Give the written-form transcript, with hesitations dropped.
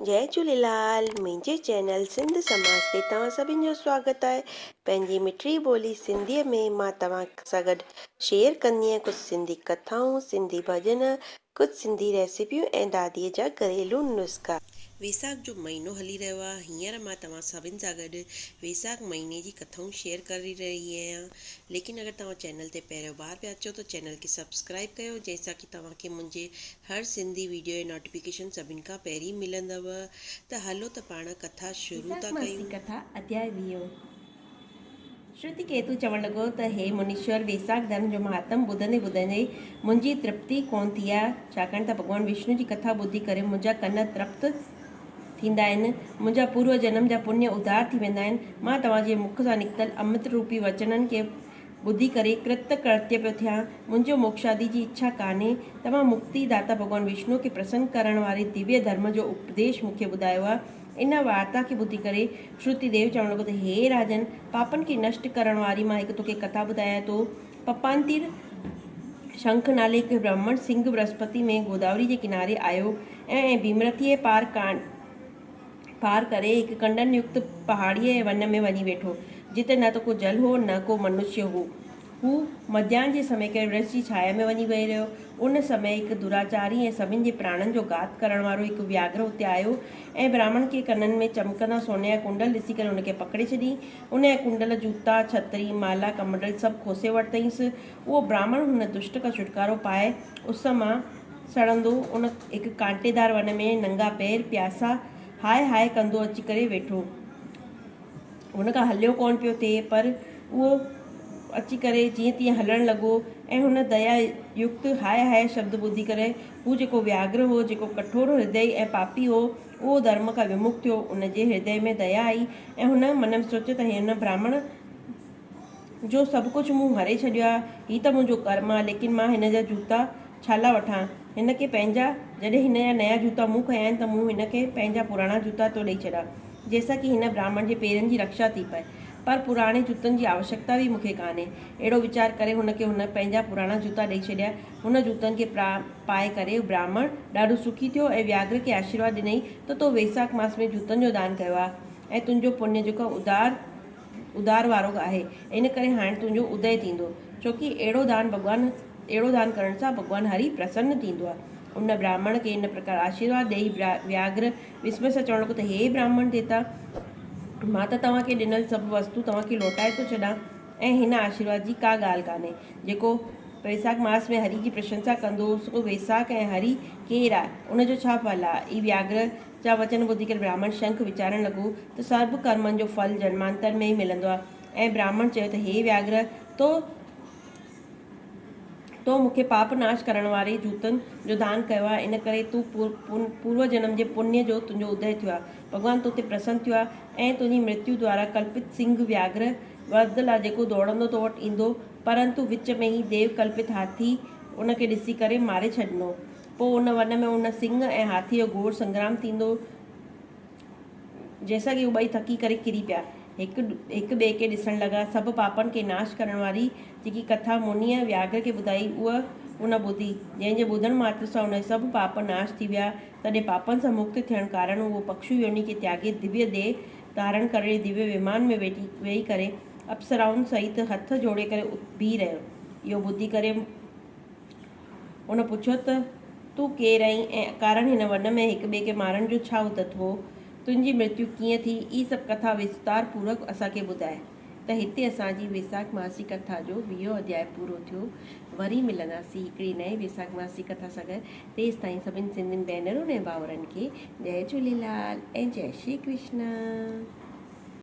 जय झूलेलाल। मुंहिंजे चैनल सिंध समाज ते तव्हां सभिनि जो स्वागत आहे। पंहिंजी मिठड़ी ॿोली सिंधीअ में मां तव्हां सां गॾु शेयर कंदी आहियां कुझु सिंधी कथाऊं, सिंधी भॼन, कुझु सिंधी रेसिपियूं ऐं दादीअ जा घरेलू नुस्ख़ा। वैसाख जो महीनो हली रहियो आहे। हींअर मां तव्हां सभिनि सां गॾु वैसाख महीने जी कथाऊं शेयर करे रही आहियां। लेकिन अगरि तव्हां चैनल ते पहिरियों बार पिया अचो त चैनल खे सब्सक्राइब कयो, जंहिंसां कि तव्हांखे मुंहिंजे हर सिंधी वीडियो जी नोटिफिकेशन सभिनि खां पहिरीं मिलंदव। त हलो त पाण कथा शुरू था कयूं। कथा अध्याय 20। श्रुति केतु चवण लॻो त हे मुनीश्वर, वैसाख धर्म जो महात्म ॿुधंदे ॿुधंदे मुंहिंजी तृप्ति कोन थी आहे, छाकाणि त भॻवान विष्णु जी कथा ॿुधी करे मुंहिंजा कन तृप्त थींदा आहिनि, मुंहिंजा पूर्व जन्म जा पुण्य उधार थी वेंदा आहिनि। मां तव्हांजे मुख सां निकितल अमृत रूपी वचननि खे ॿुधी करे कृत कृत्य पियो थियां। मुंहिंजो मोक्षादि जी इच्छा कान्हे। तव्हां मुक्ति दाता भॻवान विष्णु खे प्रसन्न करण वारे दिव्य धर्म जो उपदेश मूंखे ॿुधायो आहे। इन वार्ता खे ॿुधी करे श्रुतिदेव चवण लॻो त हे राजन, पापनि खे नष्ट करण वारी मां हिकु तोखे कथा ॿुधायां थो। पपांतिर शंख नाले हिकु ब्राह्मण सिंह बृहस्पति में गोदावरी जे किनारे आयो ऐं भीमरथीअ पार करे हिकु कंडन युक्त पहाड़ीअ ऐं वन में वञी वेठो, जिते न त को जल हो न को मनुष्य हो। हू मध्याह्न जे समय करे वृक्ष जी छाया में वञी वेही रहियो। उन समय हिकु दुराचारी ऐं सभिनि जे प्राणनि जो घात करण वारो हिकु व्याघ्र हुते आयो ऐं ब्राह्मण के कननि में चमकंदा सोने जा कुंडल ॾिसी करे हुनखे पकड़े छॾी। उन जा कुंडल, जूता, छतरी, माला, कमंडल सभु खोसे वरितईंसि। उहो ब्राह्मण हुन दुष्ट खां छुटकारो पाए उस मां सड़ंदो उन हिकु कांटेदार वन में नंगा पैर प्यासा हाय हाय कंदो अची करे वेठो। हुन खां हलियो कोन पियो थिए, पर उहो अची करे जीअं तीअं हलणु लॻो ऐं हुन दया युक्त हाय हाय शब्द ॿुधी करे हू जेको व्याघ्र हो, जेको कठोर हृदय ऐं पापी हो, उहो धर्म खां विमुख थियो। उनजे हृदय में दया आई ऐं हुन मन में सोचियो त हिन ब्राह्मण जो सभु कुझु मूं हरे छॾियो आहे, हीअ त मुंहिंजो कर्म आहे, लेकिन मां हिन जा जूता छाला वठां। हिन खे पंहिंजा, जॾहिं हिन जा नया जूता मूं खया आहिनि त मूं हिन खे पंहिंजा पुराणा जूता थो ॾेई छॾां, जंहिंसां कि हिन ब्राह्मण जे पेरनि जी रक्षा थी पए, पर पुराणे जूतनि जी आवश्यकता बि मूंखे कान्हे। अहिड़ो वीचार करे हुनखे हुन पंहिंजा पुराणा जूता ॾेई छॾिया। हुन जूतनि खे पाए करे ब्राह्मण ॾाढो सुखी थियो ऐं व्याघ्र खे आशीर्वाद ॾिनई त तो वैसाख मास में जूतनि जो दान कयो आहे ऐं तुंहिंजो पुण्य जेको उधार वारो आहे, इन करे हाणे तुंहिंजो उदय थींदो, छोकी अहिड़ो दान करण सां भॻवानु हरि प्रसन्न थींदो आहे। उन ब्राह्मण खे इन प्रकार आशीर्वाद ॾेई व्याघ्र विस्मय सां चवण लॻो त हे ब्राह्मण देवता, मां त तव्हांखे ॾिनल सभु वस्तु तव्हांखे लौटाए थो छॾां ऐं हिन आशीर्वाद जी का ॻाल्हि कान्हे। जेको वैसाख मास में हरि जी प्रशंसा कंदो, सो वैसाख ऐं हरि केरु आहे, उनजो छा फल आहे। ई व्याघ्र जा वचन ॿुधी करे ब्राह्मण शंख विचारण लॻो त सभु कर्मनि जो फल जन्मांतर में ई मिलंदो आहे। ऐं ब्राह्मण चयो त हे व्याघ्र, तो मूंखे पाप नाश करण वारे जूतनि जो दान कयो आहे, इन करे तूं पूर्व जन्म जे पुण्य जो तुंहिंजो उदय थियो आहे। भॻवानु तोते प्रसन्न थियो आहे ऐं तुंहिंजी मृत्यु द्वारा कल्पित सिंह व्याघ्र वर्दल आहे, जेको दौड़ंदो तो वटि ईंदो, परंतु विच में ई देव कल्पित हाथी उनखे ॾिसी करे मारे छॾिनो। पोइ उन वन में उन सिंह ऐं हाथी जो घोर संग्राम थींदो, जंहिंसां कि उहे ॿई थकी करे किरी पिया, हिकु ॿिए खे ॾिसण लॻा। सभु पापनि खे नाश करण वारी जेकी कथा मुनीअ व्याघ्र खे ॿुधाई, उहा उन ॿुधी, जंहिंजे ॿुधण मात्र सां उन सभु पाप नाश थी विया। तॾहिं पापनि सां मुक्त थियण कारण उहो पक्षु योनि खे त्यागे दिव्य देह धारण करे दिव्य विमान में वेही करे अप्सराउनि सहित हथ जोड़े करे बीह रहियो। इहो ॿुधी करे उन पुछियो त तूं केरु आहीं ऐं कारण हिन वन में हिक ॿिए खे मारण जो छा उदत हो, तुंहिंजी मृत्यु कीअं थी, ई सभु कथा विस्तार पूर्वक असांखे ॿुधाए। त हिते असांजी वैसाख मासी कथा जो 20 अध्याय पूरो थियो। वरी मिलंदासीं हिकिड़ी नई वैसाख मासी कथा सां गॾु। तेसि ताईं सभिनि सिंधियुनि भेनरुनि ऐं भाउरनि खे जय झूलेलाल ऐं जय श्री कृष्ण।